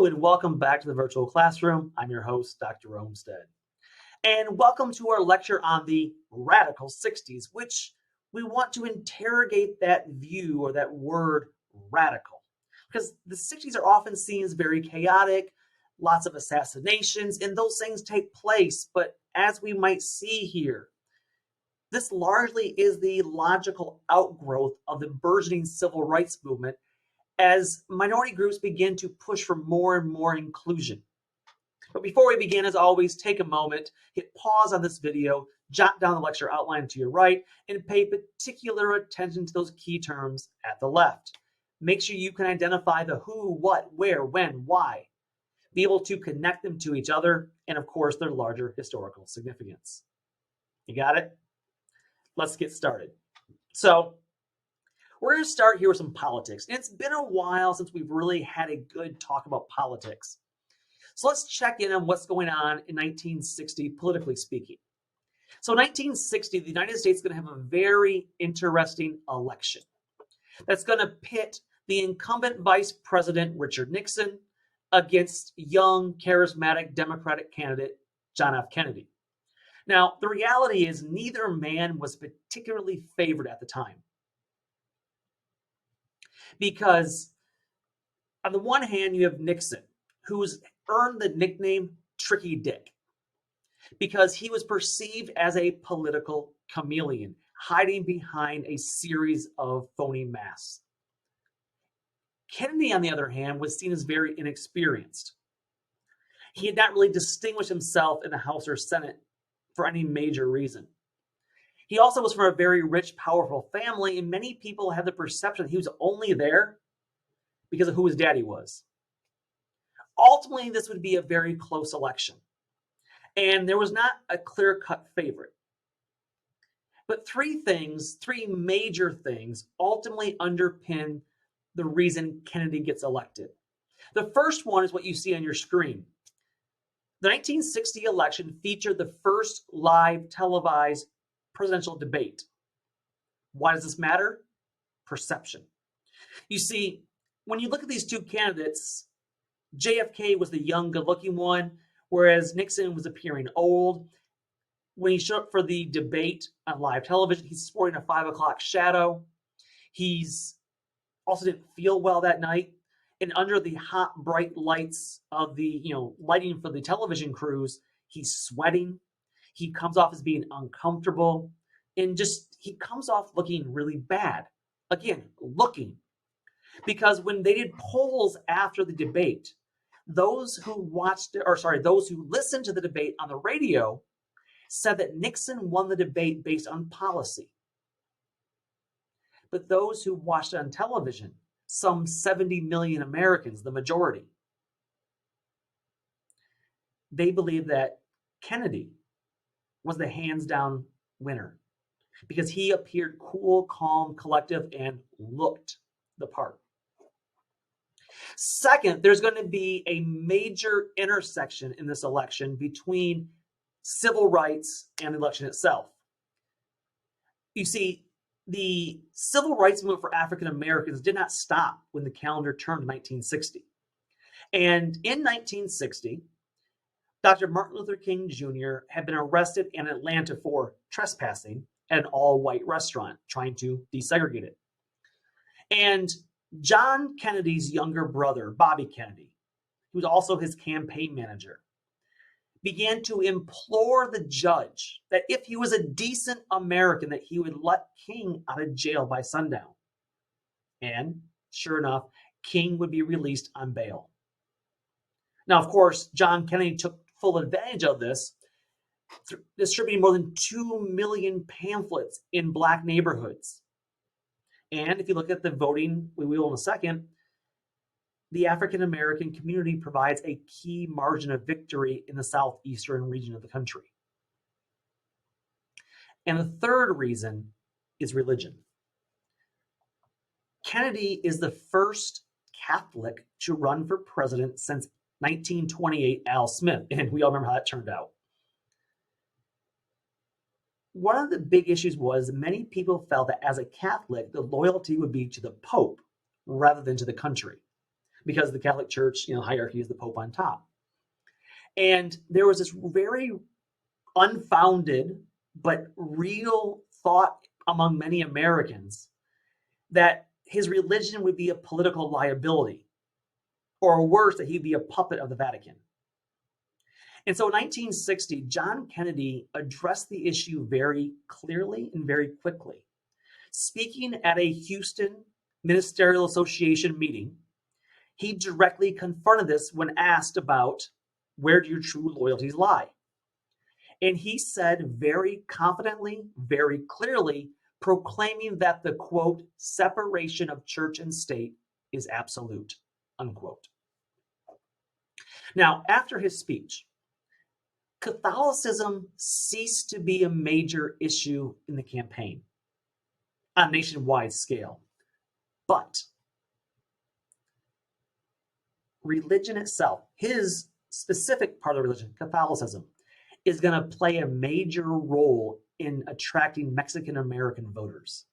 and welcome back to the virtual classroom. I'm your host, Dr. Olmsted. And welcome to our lecture on the radical 60s, which we want to interrogate that view or that word radical. Because the 60s are often seen as very chaotic, lots of assassinations, and those things take place. But as we might see here, this largely is the logical outgrowth of the burgeoning civil rights movement as minority groups begin to push for more and more inclusion. But before we begin, as always, take a moment, hit pause on this video, jot down the lecture outline to your right, and pay particular attention to those key terms at the left. Make sure you can identify the who, what, where, when, why, be able to connect them to each other, and of course, their larger historical significance. You got it? Let's get started. So, we're going to start here with some politics. And it's been a while since we've really had a good talk about politics. So let's check in on what's going on in 1960, politically speaking. So in 1960, the United States is going to have a very interesting election that's going to pit the incumbent Vice President Richard Nixon against young, charismatic Democratic candidate John F. Kennedy. Now, the reality is neither man was particularly favored at the time. Because on the one hand, you have Nixon, who's earned the nickname Tricky Dick, because he was perceived as a political chameleon, hiding behind a series of phony masks. Kennedy, on the other hand, was seen as very inexperienced. He had not really distinguished himself in the House or Senate for any major reason. He also was from a very rich, powerful family, and many people had the perception that he was only there because of who his daddy was. Ultimately, this would be a very close election, and there was not a clear-cut favorite. But three major things, ultimately underpin the reason Kennedy gets elected. The first one is what you see on your screen. The 1960 election featured the first live televised presidential debate. Why does this matter? Perception. You see, when you look at these two candidates, JFK was the young, good-looking one, whereas Nixon was appearing old. When he showed up for the debate on live television, he's sporting a 5 o'clock shadow. He's also didn't feel well that night. And under the hot, bright lights of the, lighting for the television crews, he's sweating. He comes off as being uncomfortable, and he comes off looking really bad. Again, looking. Because when they did polls after the debate, those who listened to the debate on the radio said that Nixon won the debate based on policy. But those who watched it on television, some 70 million Americans, the majority, they believed that Kennedy was the hands-down winner because he appeared cool, calm, collective, and looked the part. Second, there's going to be a major intersection in this election between civil rights and the election itself. You see, the civil rights movement for African Americans did not stop when the calendar turned to 1960. And in 1960, Dr. Martin Luther King Jr. had been arrested in Atlanta for trespassing at an all-white restaurant, trying to desegregate it. And John Kennedy's younger brother, Bobby Kennedy, who was also his campaign manager, began to implore the judge that if he was a decent American, that he would let King out of jail by sundown. And sure enough, King would be released on bail. Now, of course, John Kennedy took full advantage of this, distributing more than 2 million pamphlets in Black neighborhoods. And if you look at the voting, we will in a second, the African American community provides a key margin of victory in the southeastern region of the country. And the third reason is religion. Kennedy is the first Catholic to run for president since 1928 Al Smith, and we all remember how that turned out. One of the big issues was many people felt that as a Catholic, the loyalty would be to the Pope rather than to the country. because the Catholic Church, hierarchy is the Pope on top. And there was this very unfounded but real thought among many Americans that his religion would be a political liability, or worse, that he'd be a puppet of the Vatican. And so in 1960, John Kennedy addressed the issue very clearly and very quickly. Speaking at a Houston Ministerial Association meeting, he directly confronted this when asked about where do your true loyalties lie. And he said very confidently, very clearly, proclaiming that the, quote, separation of church and state is absolute, unquote. Now, after his speech, Catholicism ceased to be a major issue in the campaign on a nationwide scale. But religion itself, his specific part of the religion, Catholicism, is going to play a major role in attracting Mexican American voters.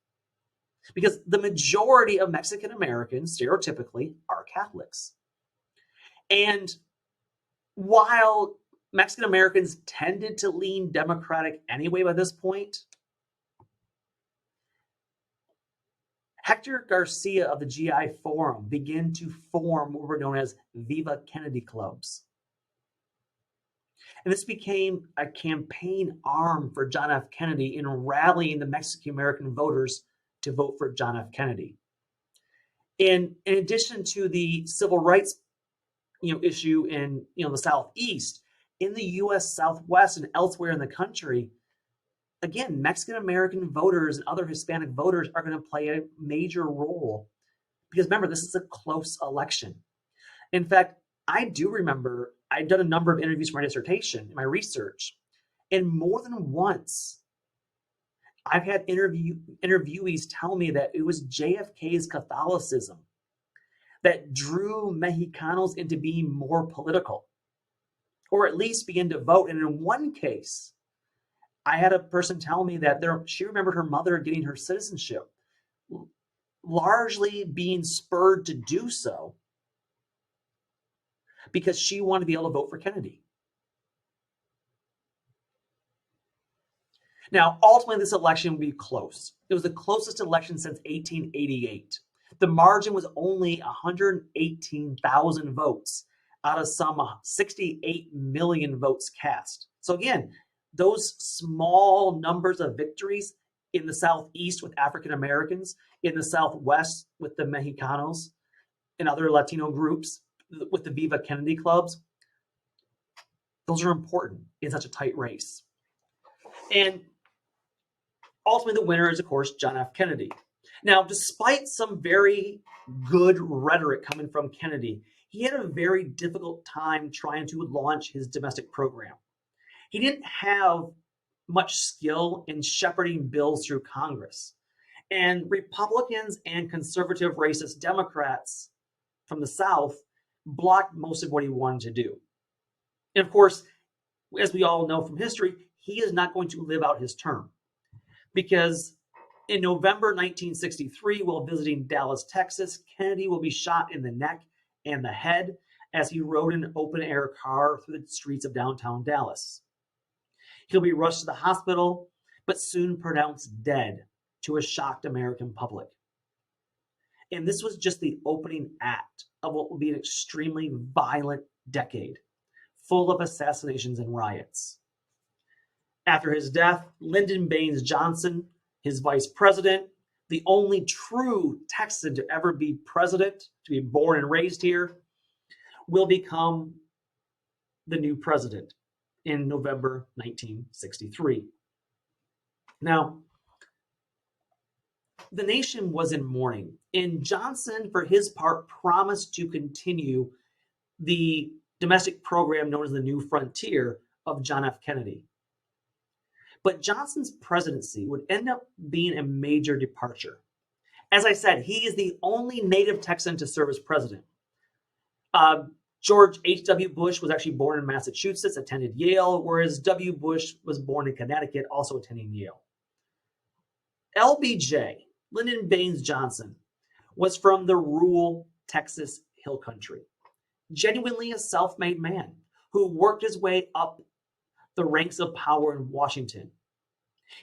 Because the majority of Mexican Americans, stereotypically, are Catholics. And while Mexican Americans tended to lean Democratic anyway by this point, Hector Garcia of the GI Forum began to form what were known as Viva Kennedy clubs. And this became a campaign arm for John F. Kennedy in rallying the Mexican American voters to vote for John F. Kennedy. And in addition to the civil rights issue in the Southeast, in the U.S. Southwest and elsewhere in the country, again, Mexican American voters and other Hispanic voters are going to play a major role. Because remember, this is a close election. In fact, I do remember I'd done a number of interviews for my dissertation, my research, and more than once, I've had interviewees tell me that it was JFK's Catholicism that drew Mexicanos into being more political, or at least begin to vote. And in one case, I had a person tell me that she remembered her mother getting her citizenship, largely being spurred to do so because she wanted to be able to vote for Kennedy. Now, ultimately, this election would be close. It was the closest election since 1888. The margin was only 118,000 votes out of some 68 million votes cast. So again, those small numbers of victories in the Southeast with African Americans, in the Southwest with the Mexicanos and other Latino groups, with the Viva Kennedy clubs, those are important in such a tight race. And ultimately, the winner is, of course, John F. Kennedy. Now, despite some very good rhetoric coming from Kennedy, he had a very difficult time trying to launch his domestic program. He didn't have much skill in shepherding bills through Congress. And Republicans and conservative racist Democrats from the South blocked most of what he wanted to do. And of course, as we all know from history, he is not going to live out his term. Because in November 1963, while visiting Dallas, Texas, Kennedy will be shot in the neck and the head as he rode in an open-air car through the streets of downtown Dallas. He'll be rushed to the hospital, but soon pronounced dead to a shocked American public. And this was just the opening act of what will be an extremely violent decade, full of assassinations and riots. After his death, Lyndon Baines Johnson, his vice president, the only true Texan to ever be president, to be born and raised here, will become the new president in November 1963. Now, the nation was in mourning, and Johnson, for his part, promised to continue the domestic program known as the New Frontier of John F. Kennedy. But Johnson's presidency would end up being a major departure. As I said, he is the only native Texan to serve as president. George H.W. Bush was actually born in Massachusetts, attended Yale, whereas W. Bush was born in Connecticut, also attending Yale. LBJ, Lyndon Baines Johnson, was from the rural Texas hill country, genuinely a self-made man who worked his way up the ranks of power in Washington.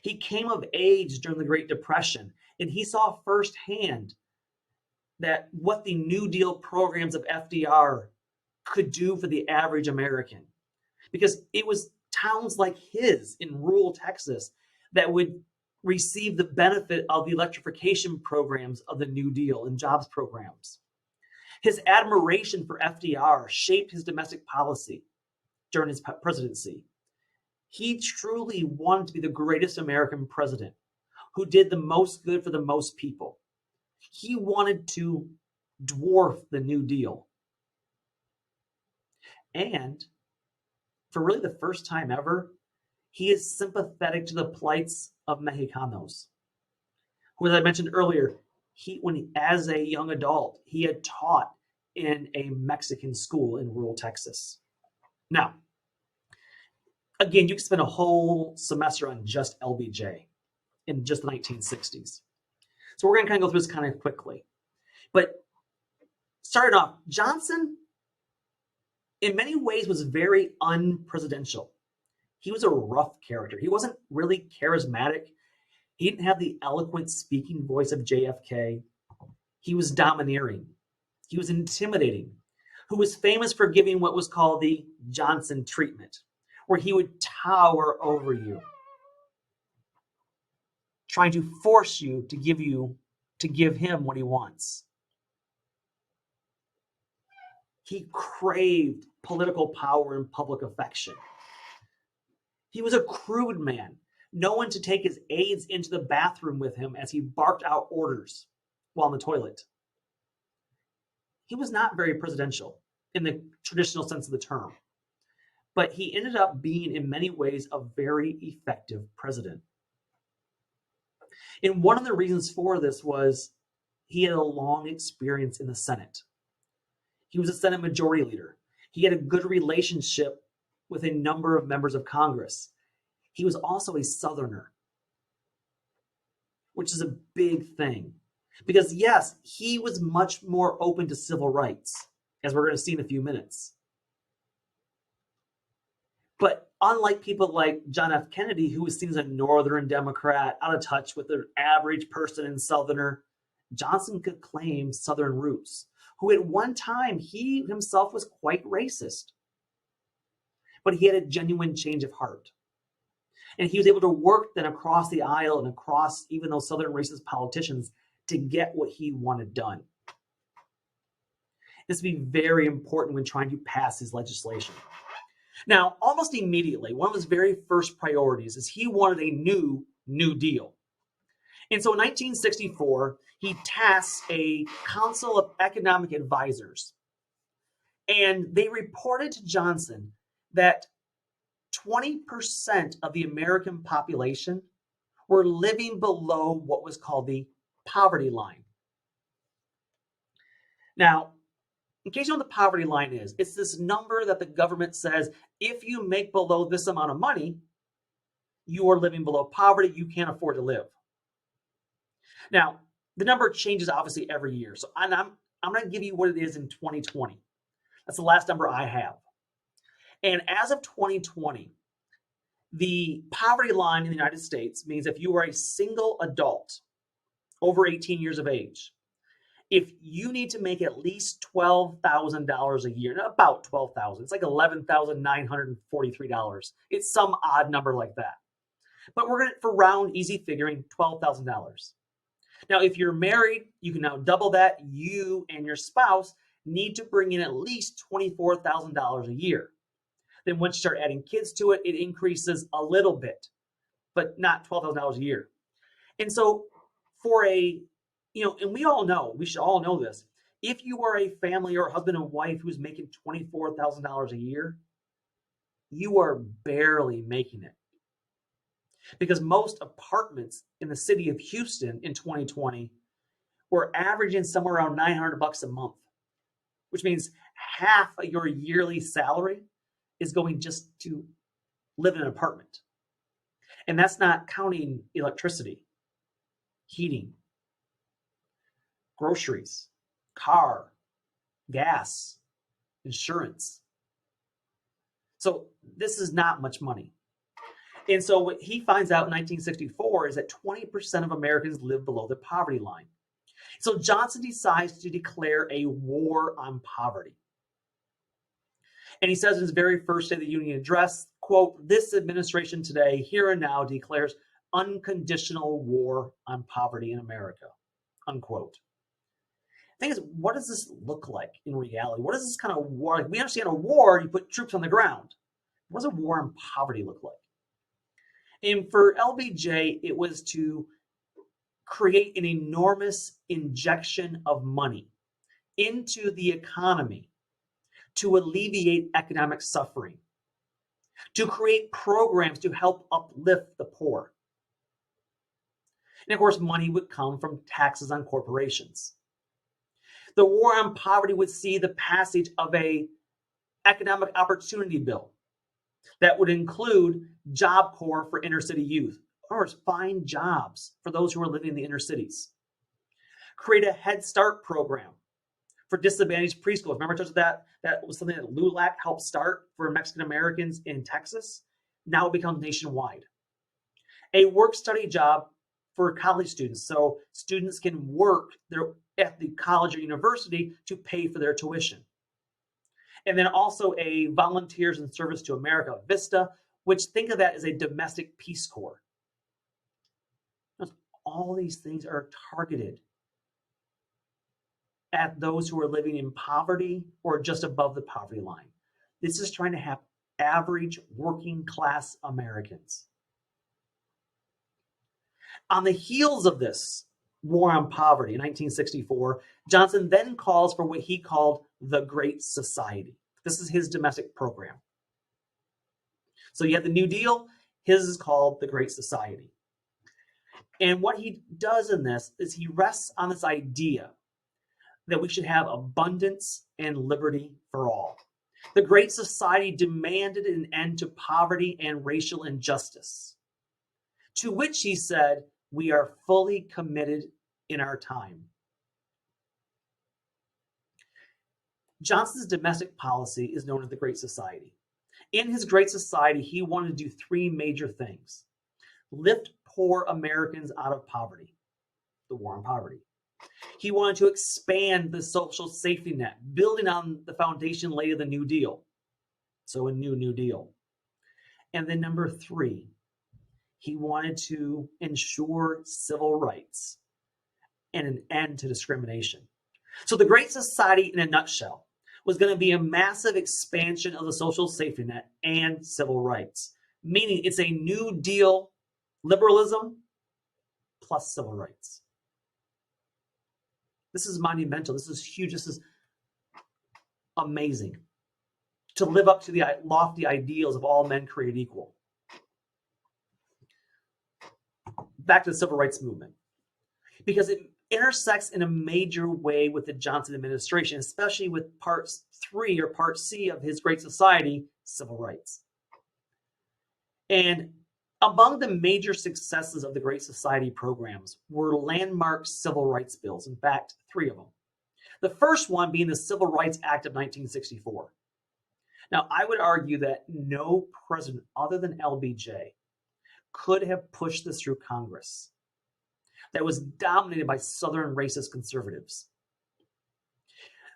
He came of age during the Great Depression, and he saw firsthand that what the New Deal programs of FDR could do for the average American. Because it was towns like his in rural Texas that would receive the benefit of the electrification programs of the New Deal and jobs programs. His admiration for FDR shaped his domestic policy during his presidency. He truly wanted to be the greatest American president who did the most good for the most people. He wanted to dwarf the New Deal. And for really the first time ever, he is sympathetic to the plights of Mexicanos, who, as I mentioned earlier, as a young adult, he had taught in a Mexican school in rural Texas. Now, again, you can spend a whole semester on just LBJ in just the 1960s. So we're going to kind of go through this kind of quickly. But starting off, Johnson, in many ways, was very unpresidential. He was a rough character. He wasn't really charismatic. He didn't have the eloquent speaking voice of JFK. He was domineering. He was intimidating, who was famous for giving what was called the Johnson treatment, where he would tower over you, trying to force you to give him what he wants. He craved political power and public affection. He was a crude man, known to take his aides into the bathroom with him as he barked out orders while in the toilet. He was not very presidential in the traditional sense of the term, but he ended up being in many ways a very effective president. And one of the reasons for this was he had a long experience in the Senate. He was a Senate Majority Leader. He had a good relationship with a number of members of Congress. He was also a Southerner, which is a big thing. Because yes, he was much more open to civil rights, as we're going to see in a few minutes. But unlike people like John F. Kennedy, who was seen as a Northern Democrat, out of touch with the average person and Southerner, Johnson could claim Southern roots, who at one time he himself was quite racist. But he had a genuine change of heart. And he was able to work then across the aisle and across even those Southern racist politicians to get what he wanted done. This would be very important when trying to pass his legislation. Now, almost immediately, one of his very first priorities is he wanted a New Deal. And so in 1964, he tasked a Council of Economic Advisors. And they reported to Johnson that 20% of the American population were living below what was called the poverty line. Now, in case you know what the poverty line is, it's this number that the government says, if you make below this amount of money, you are living below poverty, you can't afford to live. Now, the number changes obviously every year. So I'm going to give you what it is in 2020. That's the last number I have. And as of 2020, the poverty line in the United States means if you are a single adult over 18 years of age, if you need to make at least $12,000 a year, about $12,000, it's like $11,943. It's some odd number like that. But we're going to, for round easy figuring, $12,000. Now, if you're married, you can now double that. You and your spouse need to bring in at least $24,000 a year. Then once you start adding kids to it, it increases a little bit, but not $12,000 a year. And so for and we should all know this. If you are a family or a husband and wife who's making $24,000 a year, you are barely making it. Because most apartments in the city of Houston in 2020 were averaging somewhere around $900 a month, which means half of your yearly salary is going just to live in an apartment. And that's not counting electricity, heating, groceries, car, gas, insurance. So this is not much money. And so what he finds out in 1964 is that 20% of Americans live below the poverty line. So Johnson decides to declare a war on poverty. And he says in his very first State of the Union address, quote, "This administration today, here and now, declares unconditional war on poverty in America," unquote. The thing is, what does this look like in reality? What is this kind of war? Like, we understand a war, you put troops on the ground. What does a war on poverty look like? And for LBJ, it was to create an enormous injection of money into the economy to alleviate economic suffering, to create programs to help uplift the poor. And of course, money would come from taxes on corporations. The war on poverty would see the passage of an economic opportunity bill that would include Job Corps for inner city youth, or find jobs for those who are living in the inner cities. Create a Head Start program for disadvantaged preschools. Remember I told you that? That was something that LULAC helped start for Mexican Americans in Texas. Now it becomes nationwide. A work-study job for college students, so students can work at the college or university to pay for their tuition. And then also a Volunteers in Service to America, VISTA, which think of that as a domestic Peace Corps. All these things are targeted at those who are living in poverty or just above the poverty line. This is trying to have average working class Americans. On the heels of this war on poverty in 1964, Johnson then calls for what he called the Great Society. This is his domestic program. So you have the New Deal, his is called the Great Society. And what he does in this is he rests on this idea that we should have abundance and liberty for all. The Great Society demanded an end to poverty and racial injustice, to which he said, "We are fully committed in our time." Johnson's domestic policy is known as the Great Society. In his Great Society, he wanted to do three major things: lift poor Americans out of poverty, the war on poverty. He wanted to expand the social safety net, building on the foundation laid of the New Deal. So a New Deal. And then number three, he wanted to ensure civil rights and an end to discrimination. So the Great Society, in a nutshell, was going to be a massive expansion of the social safety net and civil rights, meaning it's a New Deal liberalism plus civil rights. This is monumental. This is huge. This is amazing. To live up to the lofty ideals of all men created equal. Back to the civil rights movement, because it intersects in a major way with the Johnson administration, especially with Part 3 or Part C of his Great Society, civil rights. And among the major successes of the Great Society programs were landmark civil rights bills, in fact, 3 of them. The first one being the Civil Rights Act of 1964. Now, I would argue that no president other than LBJ could have pushed this through Congress that was dominated by Southern racist conservatives.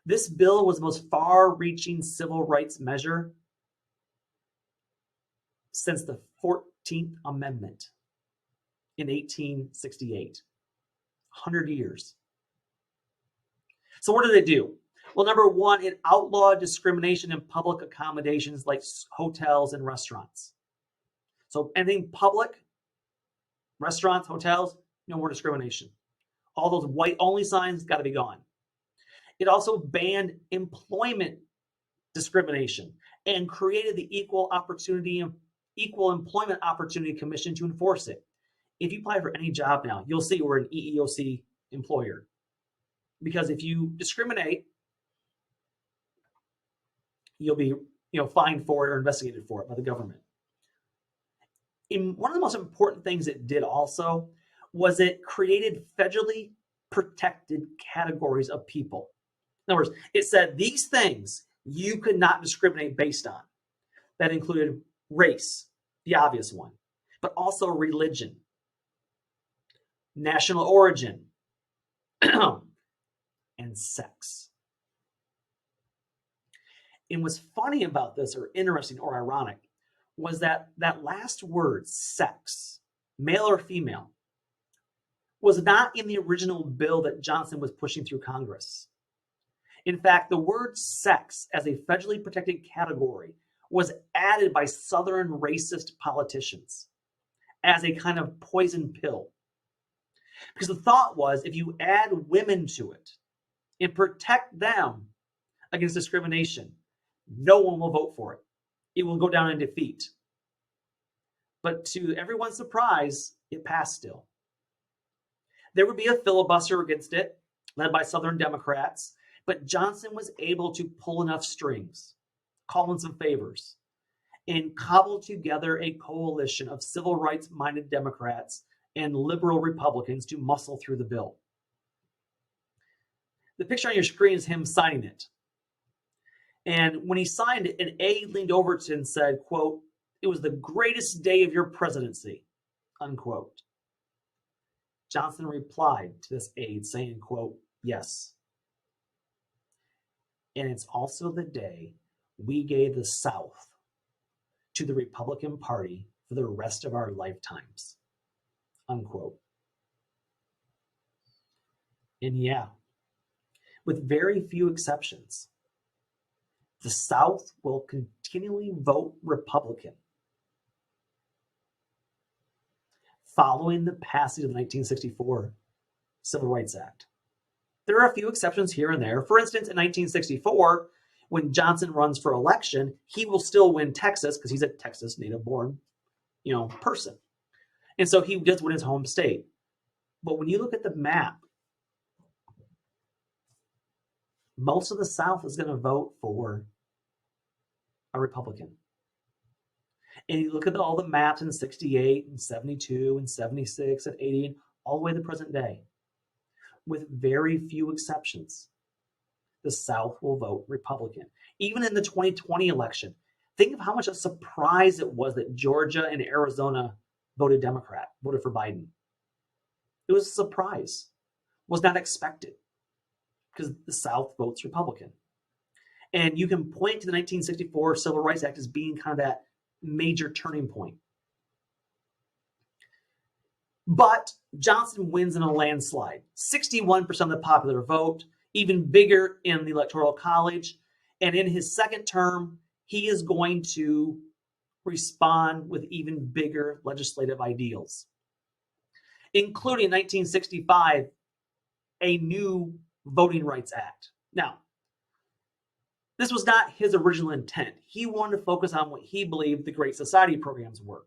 This bill was the most far-reaching civil rights measure since the 14th Amendment in 1868. 100 years. So what did it do? Well, number one, it outlawed discrimination in public accommodations like hotels and restaurants. So anything public, restaurants, hotels, no more discrimination. All those white-only signs got to be gone. It also banned employment discrimination and created the Equal Employment Opportunity Commission to enforce it. If you apply for any job now, you'll see we're an EEOC employer. Because if you discriminate, you'll be fined for it or investigated for it by the government. And one of the most important things it did also was it created federally protected categories of people. In other words, it said these things you could not discriminate based on. That included race, the obvious one, but also religion, national origin, and sex. And what's funny about this, or interesting or ironic, was that last word, sex, male or female, was not in the original bill that Johnson was pushing through Congress. In fact, the word sex as a federally protected category was added by Southern racist politicians as a kind of poison pill. Because the thought was, if you add women to it and protect them against discrimination, no one will vote for it. It will go down in defeat. But to everyone's surprise, it passed still. There would be a filibuster against it, led by Southern Democrats, but Johnson was able to pull enough strings, call in some favors, and cobble together a coalition of civil rights-minded Democrats and liberal Republicans to muscle through the bill. The picture on your screen is him signing it. And when he signed it, an aide leaned over to him and said, quote, "It was the greatest day of your presidency," unquote. Johnson replied to this aide saying, quote, "Yes. And it's also the day we gave the South to the Republican Party for the rest of our lifetimes," unquote. And yeah, with very few exceptions, the South will continually vote Republican following the passage of the 1964 Civil Rights Act. There are a few exceptions here and there. For instance, in 1964, when Johnson runs for election, he will still win Texas because he's a Texas native-born, person. And so he does win his home state. But when you look at the map, most of the South is going to vote for a Republican. And you look at all the maps in 68 and 72 and 76 and 80, and all the way to the present day. With very few exceptions, the South will vote Republican. Even in the 2020 election, think of how much a surprise it was that Georgia and Arizona voted Democrat, voted for Biden. It was a surprise, was not expected, because the South votes Republican. And you can point to the 1964 Civil Rights Act as being kind of that major turning point. But Johnson wins in a landslide, 61% of the popular vote, even bigger in the Electoral College. And in his second term, he is going to respond with even bigger legislative ideals, including 1965, a new Voting Rights Act. Now, this was not his original intent. He wanted to focus on what he believed the Great Society programs were.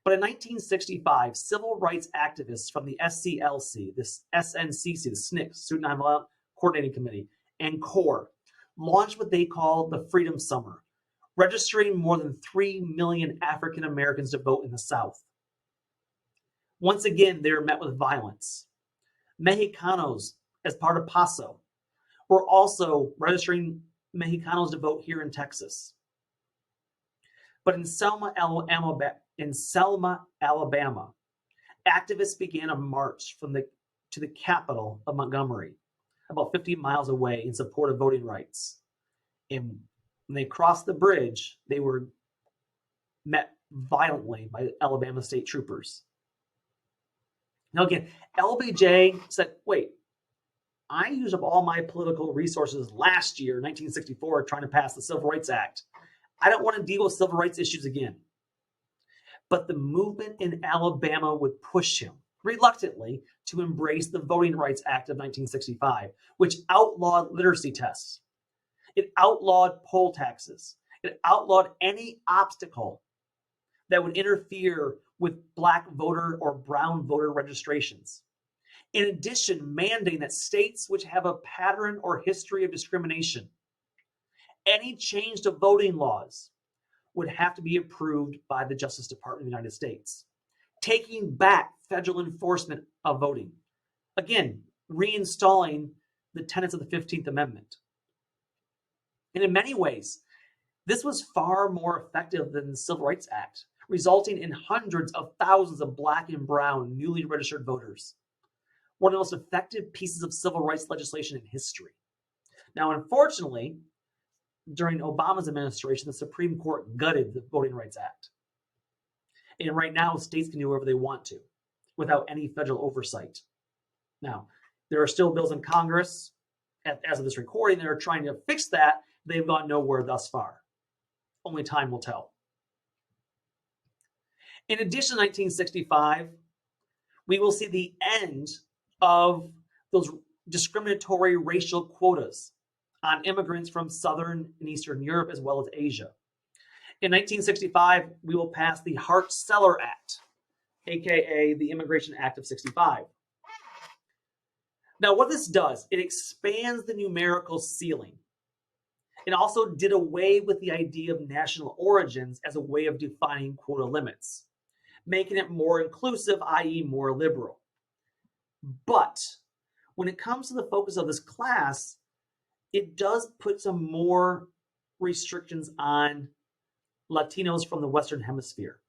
But in 1965, civil rights activists from the SCLC, this SNCC, the SNCC, Student Nonviolent Coordinating Committee, and CORE launched what they called the Freedom Summer, registering more than 3 million African Americans to vote in the South. Once again, they were met with violence. Mexicanos, as part of PASO, were also registering Mexicanos to vote here in Texas. But in Selma, Alabama, activists began a march to the capital of Montgomery, about 50 miles away, in support of voting rights. And when they crossed the bridge, they were met violently by Alabama state troopers. Now again, LBJ said, wait, I used up all my political resources last year, 1964, trying to pass the Civil Rights Act. I don't want to deal with civil rights issues again. But the movement in Alabama would push him, reluctantly, to embrace the Voting Rights Act of 1965, which outlawed literacy tests. It outlawed poll taxes. It outlawed any obstacle that would interfere with Black voter or brown voter registrations. In addition, mandating that states which have a pattern or history of discrimination, any change to voting laws would have to be approved by the Justice Department of the United States, taking back federal enforcement of voting. Again, reinstalling the tenets of the 15th Amendment. And in many ways, this was far more effective than the Civil Rights Act, resulting in hundreds of thousands of black and brown newly registered voters. One of the most effective pieces of civil rights legislation in history. Now, unfortunately, during Obama's administration, the Supreme Court gutted the Voting Rights Act. And right now, states can do whatever they want to without any federal oversight. Now, there are still bills in Congress, as of this recording, that are trying to fix that. They've gone nowhere thus far. Only time will tell. In addition to 1965, we will see the end of those discriminatory racial quotas on immigrants from Southern and Eastern Europe as well as Asia. In 1965, we will pass the Hart-Celler Act, aka the Immigration Act of 65. Now, what this does, it expands the numerical ceiling. It also did away with the idea of national origins as a way of defining quota limits, making it more inclusive, i.e. more liberal. But when it comes to the focus of this class, it does put some more restrictions on Latinos from the Western Hemisphere,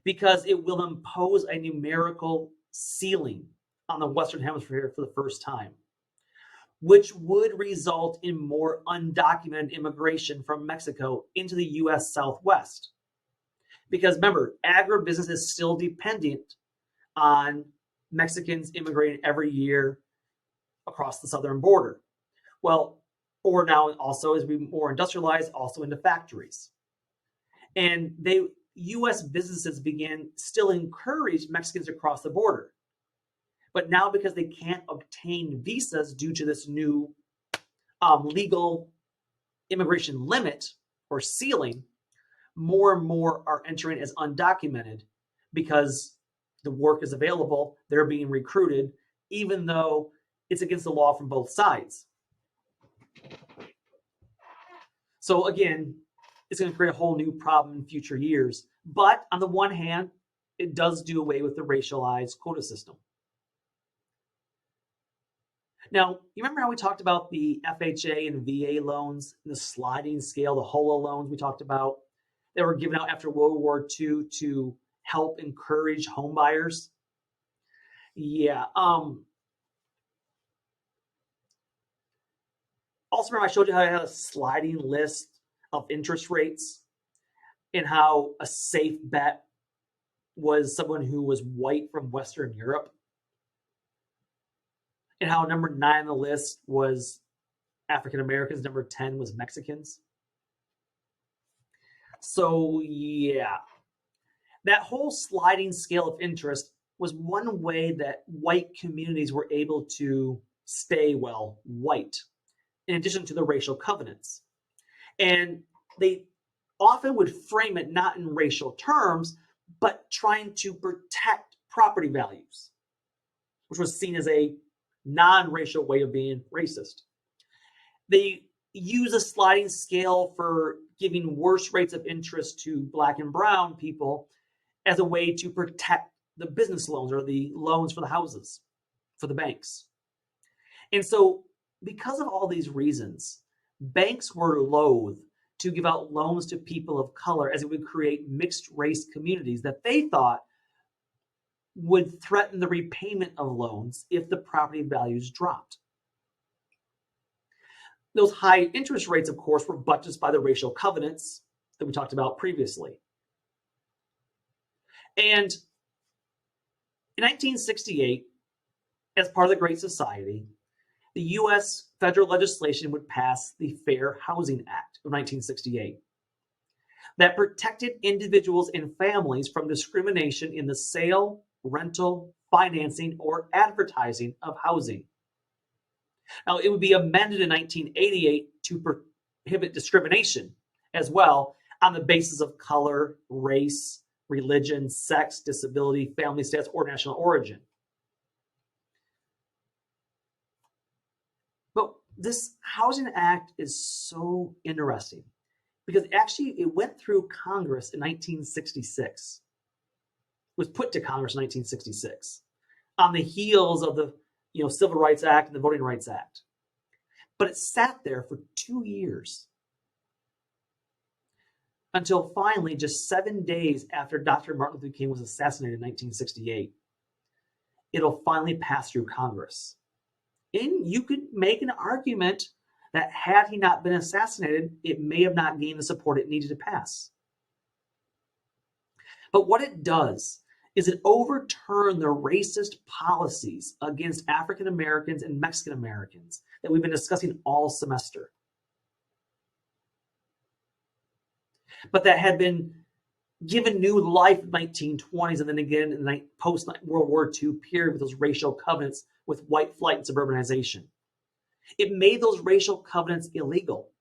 because it will impose a numerical ceiling on the Western Hemisphere for the first time, which would result in more undocumented immigration from Mexico into the U.S. Southwest. Because remember, agribusiness is still dependent on Mexicans immigrating every year across the southern border. Well, or now also as we more industrialized, also into factories. And U.S. businesses still encourage Mexicans to cross the border. But now, because they can't obtain visas due to this new legal immigration limit or ceiling, more and more are entering as undocumented because the work is available, they're being recruited, even though it's against the law from both sides. So again, it's going to create a whole new problem in future years. But on the one hand, it does do away with the racialized quota system. Now, you remember how we talked about the FHA and VA loans, the sliding scale, the HOLO loans we talked about that were given out after World War II to help encourage home buyers? Yeah. Also, remember I showed you how I had a sliding list of interest rates and how a safe bet was someone who was white from Western Europe, and how number 9 on the list was African Americans, number 10 was Mexicans. So yeah, that whole sliding scale of interest was one way that white communities were able to stay, well, white, in addition to the racial covenants. And they often would frame it not in racial terms, but trying to protect property values, which was seen as a non-racial way of being racist. They use a sliding scale for giving worse rates of interest to black and brown people as a way to protect the business loans or the loans for the houses, for the banks. And so because of all these reasons, banks were loath to give out loans to people of color, as it would create mixed race communities that they thought would threaten the repayment of loans if the property values dropped. Those high interest rates, of course, were buttressed by the racial covenants that we talked about previously. And in 1968, as part of the Great Society, the U.S. federal legislation would pass the Fair Housing Act of 1968 that protected individuals and families from discrimination in the sale, rental, financing, or advertising of housing. Now, it would be amended in 1988 to prohibit discrimination as well on the basis of color, race, religion, sex, disability, family status, or national origin. But this Housing Act is so interesting because actually it went through Congress in 1966. It was put to Congress in 1966 on the heels of the Civil Rights Act and the Voting Rights Act. But it sat there for 2 years until finally, just 7 days after Dr. Martin Luther King was assassinated in 1968, it'll finally pass through Congress. And you could make an argument that had he not been assassinated, it may have not gained the support it needed to pass. But what it does is it overturned the racist policies against African Americans and Mexican Americans that we've been discussing all semester, but that had been given new life in the 1920s and then again in the post-World War II period with those racial covenants with white flight and suburbanization. It made those racial covenants illegal,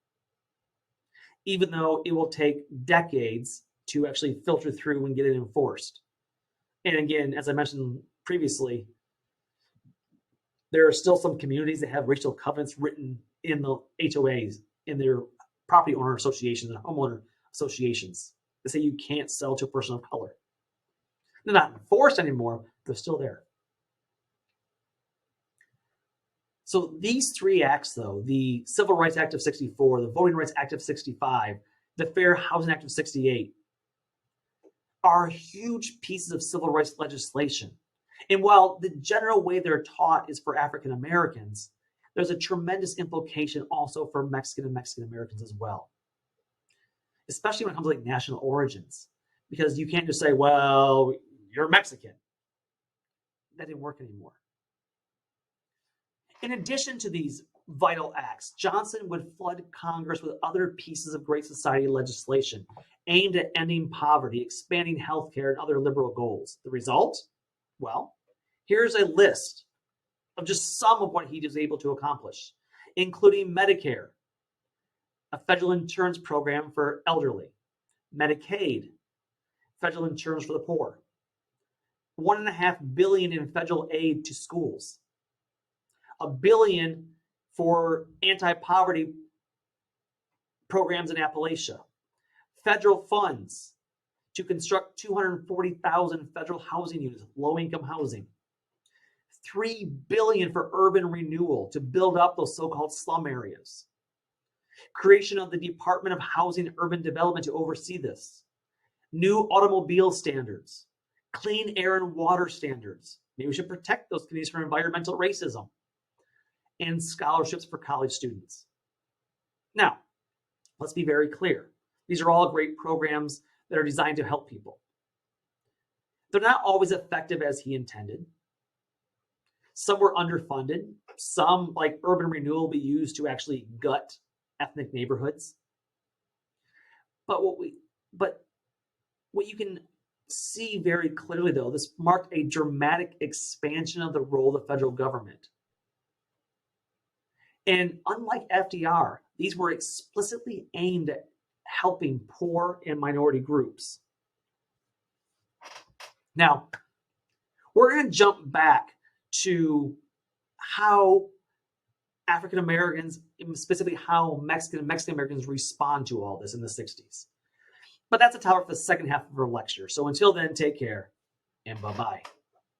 even though it will take decades to actually filter through and get it enforced. And again, as I mentioned previously, there are still some communities that have racial covenants written in the HOAs, in their property owner associations and homeowner associations. They say you can't sell to a person of color. They're not enforced anymore, they're still there. So these three acts, though, the Civil Rights Act of 64, the Voting Rights Act of 65, the Fair Housing Act of 68, are huge pieces of civil rights legislation. And while the general way they're taught is for African Americans, there's a tremendous implication also for Mexican and Mexican Americans as well, especially when it comes to like national origins, because you can't just say, well, you're Mexican. That didn't work anymore. In addition to these vital acts, Johnson would flood Congress with other pieces of Great Society legislation aimed at ending poverty, expanding healthcare, and other liberal goals. The result? Well, here's a list of just some of what he was able to accomplish, including Medicare, a federal insurance program for elderly, Medicaid, federal insurance for the poor, $1.5 billion in federal aid to schools, $1 billion for anti-poverty programs in Appalachia, federal funds to construct 240,000 federal housing units, low-income housing, $3 billion for urban renewal to build up those so-called slum areas, creation of the Department of Housing and Urban Development to oversee this, new automobile standards, clean air and water standards. Maybe we should protect those communities from environmental racism, and scholarships for college students. Now, let's be very clear. These are all great programs that are designed to help people. They're not always effective as he intended. Some were underfunded. Some, like urban renewal, will be used to actually gut ethnic neighborhoods. But what you can see very clearly, though, this marked a dramatic expansion of the role of the federal government. And unlike FDR, these were explicitly aimed at helping poor and minority groups. Now, we're going to jump back to how African Americans, specifically how Mexican and Mexican Americans respond to all this in the 60s. But that's a topic for the second half of our lecture. So until then, take care and bye-bye.